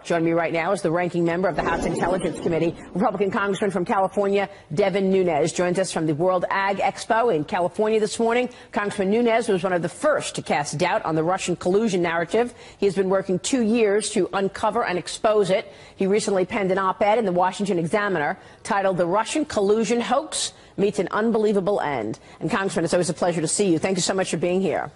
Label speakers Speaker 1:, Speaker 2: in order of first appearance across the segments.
Speaker 1: Joining me right now is the ranking member of the House Intelligence Committee, Republican Congressman from California, Devin Nunes, joins us from the World Ag Expo in California this morning. Congressman Nunes was one of the first to cast doubt on the Russian collusion narrative. He has been working 2 years to uncover and expose it. He recently penned an op-ed in the Washington Examiner titled "The Russian Collusion Hoax Meets an Unbelievable End." And Congressman, it's always a pleasure to see you. Thank you so much for being here.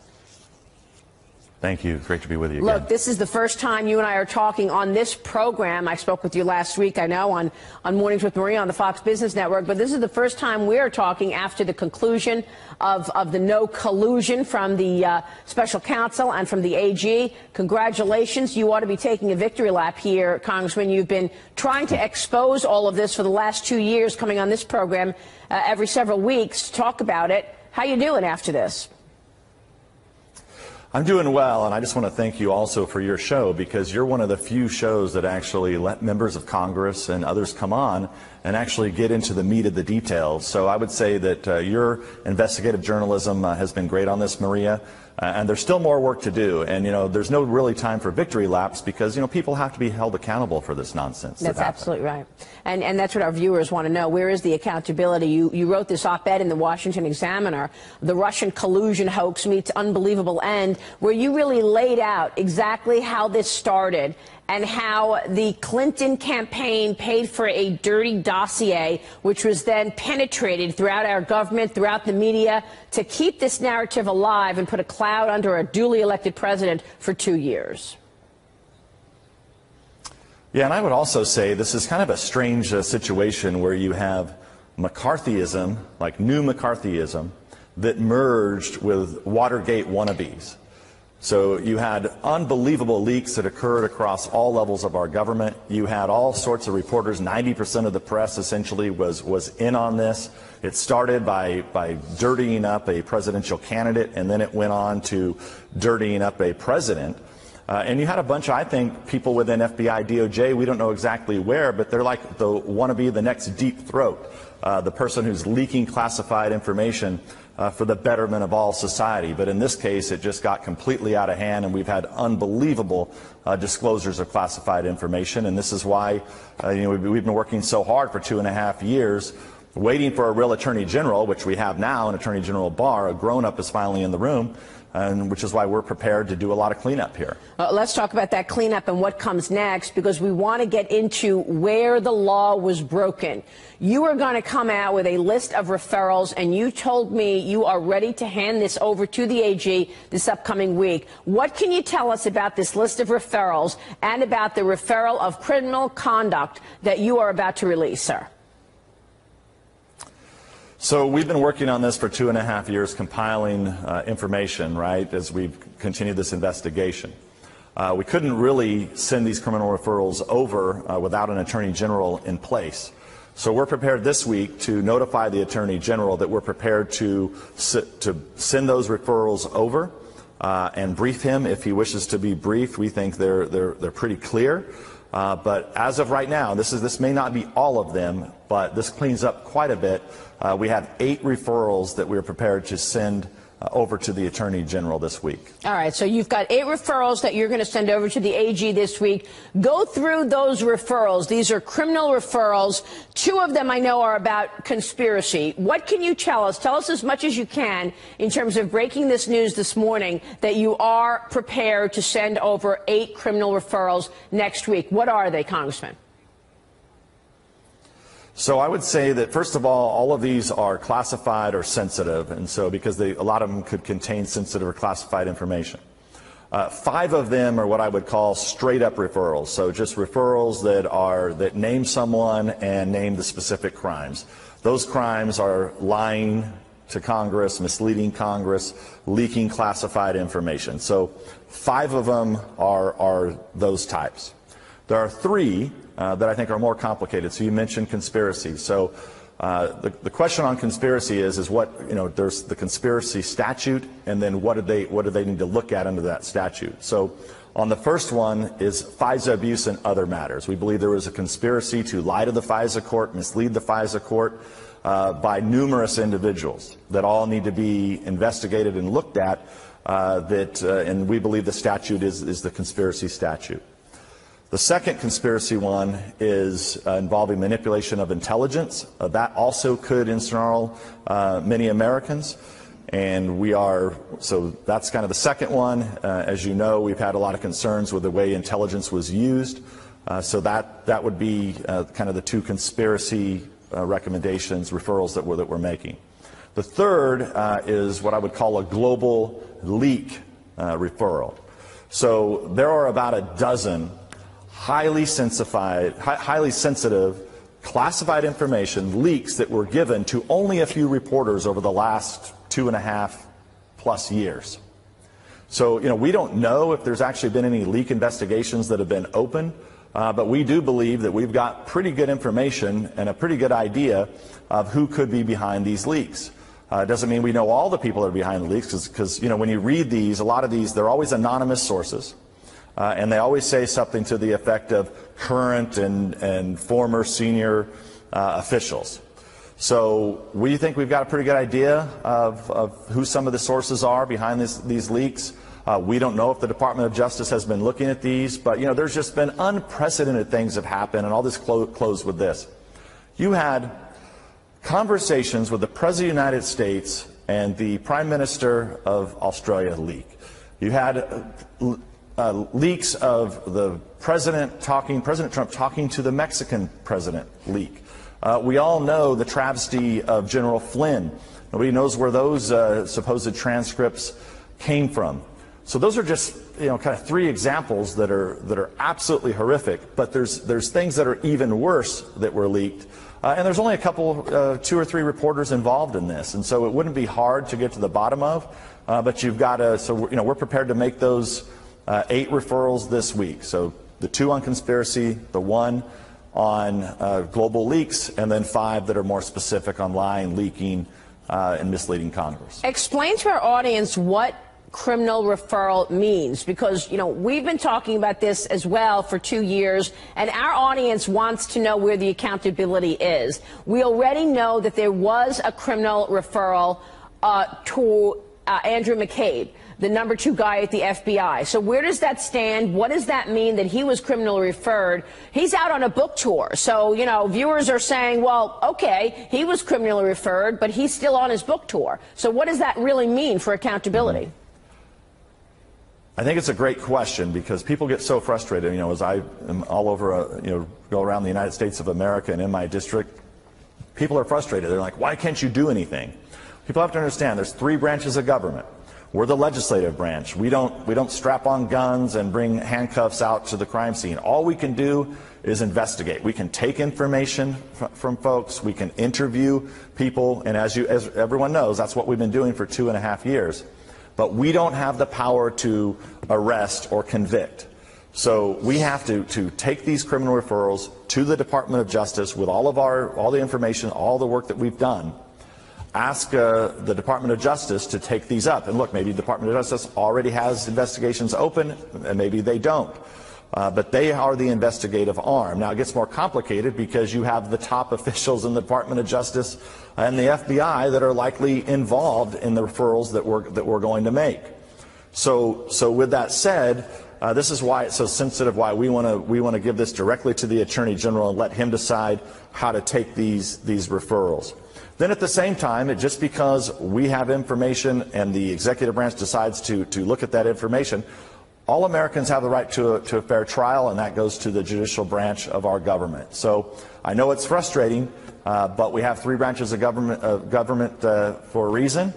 Speaker 2: Thank you. Great to be with you again.
Speaker 1: Look, this is the first time you and I are talking on this program. I spoke with you last week, I know, on Mornings with Maria on the Fox Business Network. But this is the first time we are talking after the conclusion of the no collusion from the special counsel and from the AG. Congratulations. You ought to be taking a victory lap here, Congressman. You've been trying to expose all of this for the last 2 years, coming on this program every several weeks to talk about it. How you doing after this?
Speaker 2: I'm doing well, and I just want to thank you also for your show, because you're one of the few shows that actually let members of Congress and others come on and actually get into the meat of the details. So I would say that your investigative journalism has been great on this, Maria, and there's still more work to do. And, you know, there's no really time for victory laps because, you know, people have to be held accountable for this nonsense.
Speaker 1: That's absolutely right. And that's what our viewers want to know. Where is the accountability? You wrote this op-ed in the Washington Examiner, "The Russian Collusion Hoax Meets Unbelievable End," where you really laid out exactly how this started and how the Clinton campaign paid for a dirty dossier, which was then penetrated throughout our government, throughout the media, to keep this narrative alive and put a cloud under a duly elected president for 2 years.
Speaker 2: Yeah, and I would also say this is kind of a strange situation where you have McCarthyism, like new McCarthyism, that merged with Watergate wannabes. So you had unbelievable leaks that occurred across all levels of our government. You had all sorts of reporters. 90% of the press essentially was in on this. It started by dirtying up a presidential candidate, and then it went on to dirtying up a president. And you had a bunch of, I think, people within FBI, DOJ, we don't know exactly where, but they're like the wannabe, the next Deep Throat, the person who's leaking classified information for the betterment of all society. But in this case, it just got completely out of hand, and we've had unbelievable disclosures of classified information. And this is why we've been working so hard for 2.5 years, waiting for a real Attorney General, which we have now, an Attorney General Barr. A grown-up is finally in the room, and which is why we're prepared to do a lot of cleanup here.
Speaker 1: Let's talk about that cleanup and what comes next, because we want to get into where the law was broken. You are going to come out with a list of referrals, and you told me you are ready to hand this over to the AG this upcoming week. What can you tell us about this list of referrals and about the referral of criminal conduct that you are about to release, sir?
Speaker 2: So we've been working on this for 2.5 years, compiling information, right, as we've continued this investigation. We couldn't really send these criminal referrals over without an Attorney General in place. So we're prepared this week to notify the Attorney General that we're prepared to send those referrals over and brief him if he wishes to be briefed. We think they're pretty clear. But as of right now, this may not be all of them, but this cleans up quite a bit. We have 8 referrals that we're prepared to send over to the Attorney General this week.
Speaker 1: All right, so you've got 8 referrals that you're going to send over to the AG this week. Go through those referrals. These are criminal referrals. 2 of them I know are about conspiracy. What can you tell us? Tell us as much as you can in terms of breaking this news this morning that you are prepared to send over 8 criminal referrals next week. What are they, Congressman?
Speaker 2: So I would say that, first of all of these are classified or sensitive, and so because a lot of them could contain sensitive or classified information. 5 of them are what I would call straight-up referrals, so just referrals that name someone and name the specific crimes. Those crimes are lying to Congress, misleading Congress, leaking classified information. So 5 of them are those types. There are 3 that I think are more complicated. So you mentioned conspiracy. So the question on conspiracy is what, there's the conspiracy statute, and then what do they need to look at under that statute. So on the first one is FISA abuse and other matters. We believe there was a conspiracy to lie to the FISA court, mislead the FISA court by numerous individuals that all need to be investigated and looked at, and we believe the statute is the conspiracy statute. The second conspiracy one is involving manipulation of intelligence. That also could ensnarl many Americans. And so that's kind of the second one. As you know, we've had a lot of concerns with the way intelligence was used. So that would be kind of the two conspiracy recommendations, referrals that we're making. The third is what I would call a global leak referral. So there are about a dozen highly sensitive, classified information leaks that were given to only a few reporters over the last 2.5+ years. So, we don't know if there's actually been any leak investigations that have been open, but we do believe that we've got pretty good information and a pretty good idea of who could be behind these leaks. It doesn't mean we know all the people that are behind the leaks, because when you read these, a lot of these, they're always anonymous sources. And they always say something to the effect of current and former senior officials. So we think we've got a pretty good idea of who some of the sources are behind these leaks. We don't know if the Department of Justice has been looking at these, but there's just been unprecedented things have happened, and I'll just close with this. You had conversations with the President of the United States and the Prime Minister of Australia leak. You had leaks of the President Trump talking to the Mexican president leak. We all know the travesty of General Flynn. Nobody knows where those supposed transcripts came from. So those are just kind of three examples that are absolutely horrific. But there's things that are even worse that were leaked, and there's only a couple, 2 or 3 reporters involved in this, and so it wouldn't be hard to get to the bottom of. But you've got to. So we're prepared to make those 8 referrals this week. So the 2 on conspiracy, the 1 on global leaks, and then 5 that are more specific on lying, leaking, and misleading Congress.
Speaker 1: Explain to our audience what criminal referral means, because we've been talking about this as well for 2 years, and our audience wants to know where the accountability is. We already know that there was a criminal referral to Andrew McCabe, the number 2 guy at the FBI. So where does that stand? What does that mean that he was criminally referred? He's out on a book tour. So, viewers are saying, well, okay, he was criminally referred, but he's still on his book tour. So what does that really mean for accountability?
Speaker 2: I think it's a great question, because people get so frustrated. As I am all over, go around the United States of America and in my district, people are frustrated. They're like, why can't you do anything? People have to understand there's 3 branches of government. We're the legislative branch. We don't strap on guns and bring handcuffs out to the crime scene. All we can do is investigate. We can take information from folks. We can interview people, and as everyone knows, that's what we've been doing for 2.5 years. But we don't have the power to arrest or convict. So we have to take these criminal referrals to the Department of Justice with all the information, all the work that we've done. Ask the Department of Justice to take these up. And look, maybe the Department of Justice already has investigations open, and maybe they don't. But they are the investigative arm. Now, it gets more complicated because you have the top officials in the Department of Justice and the FBI that are likely involved in the referrals that we're going to make. So with that said, this is why it's so sensitive, why we want to give this directly to the Attorney General and let him decide how to take these referrals. Then at the same time, just because we have information and the executive branch decides to look at that information, all Americans have the right to a fair trial, and that goes to the judicial branch of our government. So I know it's frustrating, but we have 3 branches of government for a reason,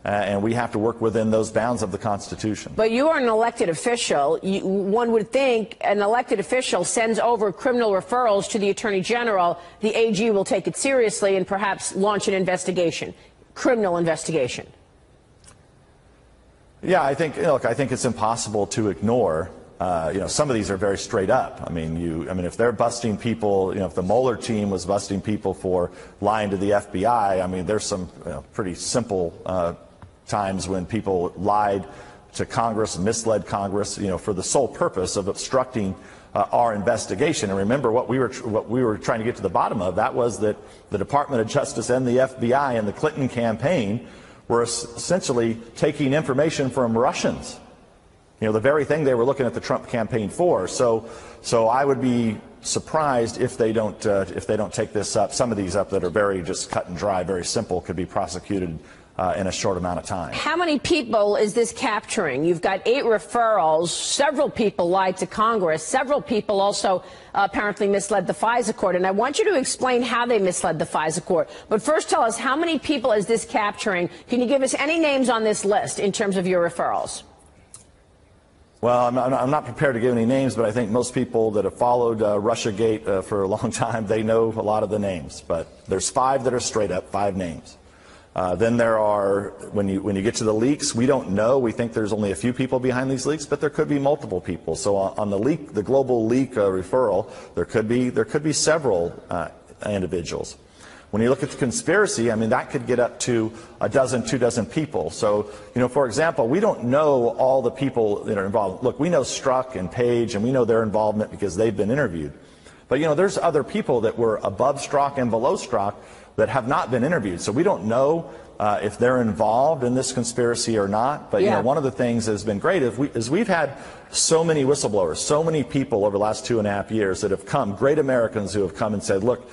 Speaker 2: and we have to work within those bounds of the Constitution.
Speaker 1: But you are an elected official. One would think an elected official sends over criminal referrals to the Attorney General. The AG will take it seriously and perhaps launch an investigation, criminal investigation.
Speaker 2: Yeah, I think it's impossible to ignore. Some of these are very straight up. I mean, if they're busting people, if the Mueller team was busting people for lying to the FBI, I mean, there's some pretty simple times when people lied to Congress, misled Congress, for the sole purpose of obstructing our investigation. And remember, what we were trying to get to the bottom of, that was that the Department of Justice and the FBI and the Clinton campaign were essentially taking information from Russians the very thing they were looking at the Trump campaign for. So I would be surprised if they don't take this up. Some of these up that are very just cut and dry, very simple, could be prosecuted in a short amount of time.
Speaker 1: How many people is this capturing? You've got 8 referrals. Several people lied to Congress. Several people also apparently misled the FISA court. And I want you to explain how they misled the FISA court. But first, tell us, how many people is this capturing? Can you give us any names on this list in terms of your referrals?
Speaker 2: Well, I'm not prepared to give any names, but I think most people that have followed Russiagate for a long time, they know a lot of the names. But there's 5 that are straight up, 5 names. Then there are, when you get to the leaks, we don't know. We think there's only a few people behind these leaks, but there could be multiple people. So on the leak, the global leak referral, there could be several individuals. When you look at the conspiracy, I mean, that could get up to a dozen, 2 dozen people. So, for example, we don't know all the people that are involved. Look, we know Strzok and Page, and we know their involvement because they've been interviewed. But, there's other people that were above Strzok and below Strzok that have not been interviewed. So we don't know if they're involved in this conspiracy or not. But, one of the things that has been great is we've had so many whistleblowers, so many people over the last 2.5 years that have come, great Americans who have come and said, look,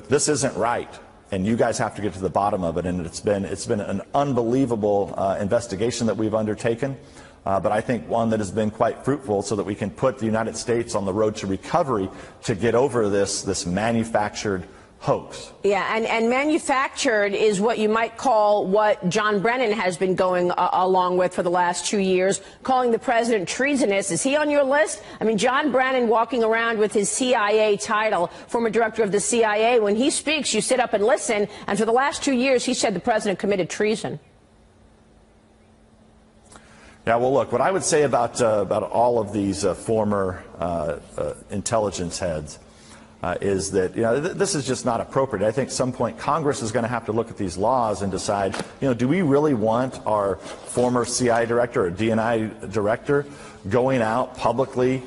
Speaker 2: this isn't right, and you guys have to get to the bottom of it. And it's been an unbelievable investigation that we've undertaken, but I think one that has been quite fruitful, so that we can put the United States on the road to recovery to get over this manufactured hoax.
Speaker 1: Yeah, and manufactured is what you might call what John Brennan has been going along with for the last 2 years, calling the president treasonous. Is he on your list? I mean, John Brennan walking around with his CIA title, former director of the CIA, when he speaks, you sit up and listen, and for the last 2 years, he said the president committed treason.
Speaker 2: Yeah, well, look, what I would say about all of these former intelligence heads is that this is just not appropriate. I think at some point Congress is going to have to look at these laws and decide, do we really want our former CIA director or DNI director going out publicly,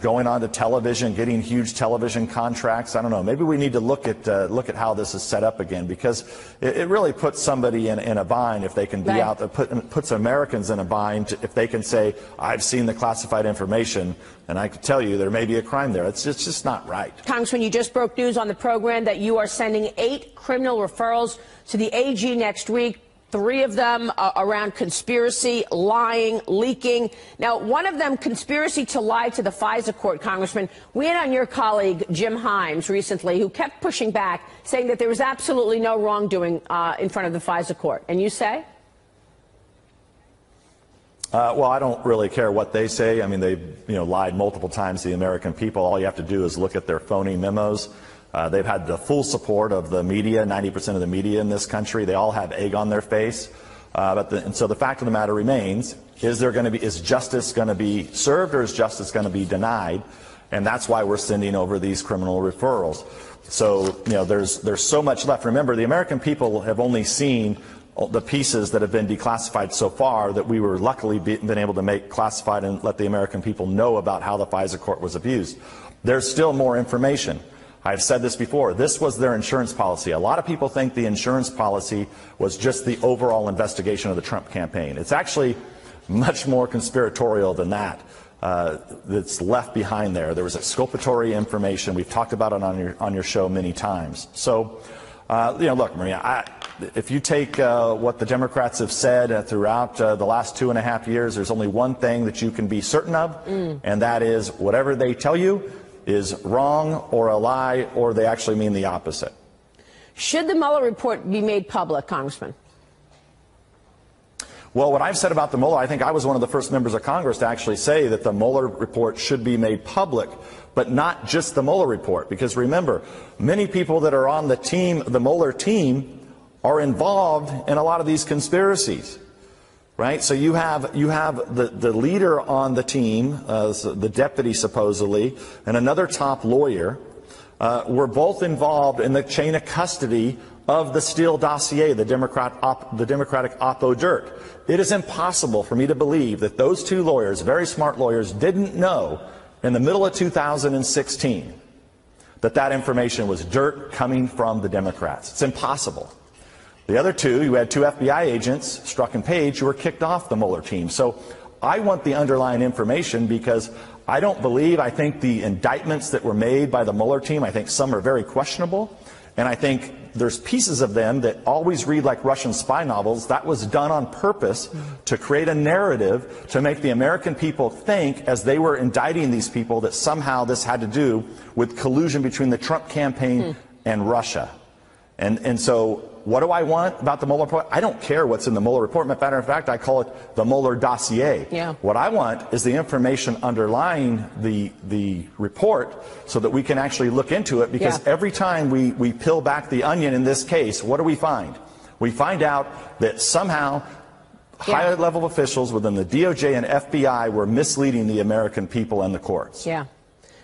Speaker 2: going on to television, getting huge television contracts? I don't know. Maybe we need to look at how this is set up again, because it really puts somebody in a bind if they can be out there, puts Americans in a bind if they can say, I've seen the classified information, and I can tell you there may be a crime there. It's just not right.
Speaker 1: Congressman, you just broke news on the program that you are sending 8 criminal referrals to the AG next week. 3 of them around conspiracy, lying, leaking. Now, one of them, conspiracy to lie to the FISA court, Congressman. We had on your colleague, Jim Himes, recently, who kept pushing back, saying that there was absolutely no wrongdoing in front of the FISA court. And you say?
Speaker 2: Well, I don't really care what they say. I mean, they lied multiple times to the American people. All you have to do is look at their phony memos. They've had the full support of the media, 90% of the media in this country. They all have egg on their face. And so the fact of the matter remains, is justice going to be served, or is justice going to be denied? And that's why we're sending over these criminal referrals. So, there's so much left. Remember, the American people have only seen the pieces that have been declassified so far that we were luckily been able to make classified and let the American people know about how the FISA court was abused. There's still more information. I've said this before. This was their insurance policy. A lot of people think the insurance policy was just the overall investigation of the Trump campaign. It's actually much more conspiratorial than that. That's left behind there. There was exculpatory information. We've talked about it on your show many times. So, look, Maria, if you take what the Democrats have said throughout the last 2.5 years, there's only one thing that you can be certain of, and that is whatever they tell you is wrong or a lie, or they actually mean the opposite.
Speaker 1: Should the Mueller report be made public, Congressman?
Speaker 2: Well, what I've said about the Mueller, I think I was one of the first members of Congress to actually say that the Mueller report should be made public, but not just the Mueller report. Because remember, many people that are on the Mueller team are involved in a lot of these conspiracies. Right? So you have the leader on the team, the deputy supposedly, and another top lawyer were both involved in the chain of custody of the Steele dossier, the Democratic Oppo Dirt. It is impossible for me to believe that those 2 lawyers, very smart lawyers, didn't know in the middle of 2016 that information was dirt coming from the Democrats. It's impossible. The other 2, you had 2 FBI agents, Strzok and Page, who were kicked off the Mueller team. So I want the underlying information because I think the indictments that were made by the Mueller team, I think some are very questionable. And I think there's pieces of them that always read like Russian spy novels. That was done on purpose to create a narrative to make the American people think, as they were indicting these people, that somehow this had to do with collusion between the Trump campaign and Russia. And so what do I want about the Mueller report? I don't care what's in the Mueller report. Matter of fact, I call it the Mueller dossier.
Speaker 1: Yeah.
Speaker 2: What I want is the information underlying the report so that we can actually look into it, because every time we peel back the onion in this case, what do we find? We find out that somehow high-level officials within the DOJ and FBI were misleading the American people and the courts.
Speaker 1: Yeah.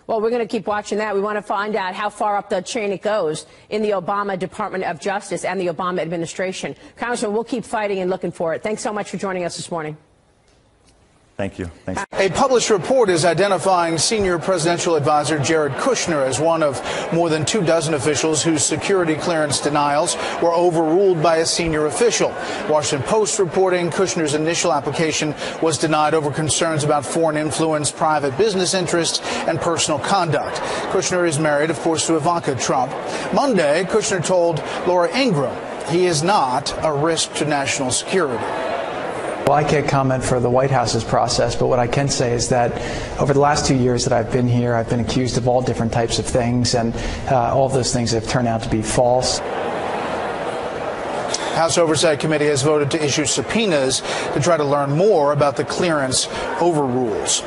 Speaker 1: Well, we're going to keep watching that. We want to find out how far up the chain it goes in the Obama Department of Justice and the Obama administration. Congressman, we'll keep fighting and looking for it. Thanks so much for joining us this morning.
Speaker 2: Thank you. Thanks.
Speaker 3: A published report is identifying senior presidential advisor Jared Kushner as one of more than 24 officials whose security clearance denials were overruled by a senior official. Washington Post reporting Kushner's initial application was denied over concerns about foreign influence, private business interests, and personal conduct. Kushner is married, of course, to Ivanka Trump. Monday, Kushner told Laura Ingraham he is not a risk to national security.
Speaker 4: Well, I can't comment for the White House's process, but what I can say is that over the last 2 years that I've been here, I've been accused of all different types of things, and all of those things have turned out to be false.
Speaker 3: House Oversight Committee has voted to issue subpoenas to try to learn more about the clearance overrules.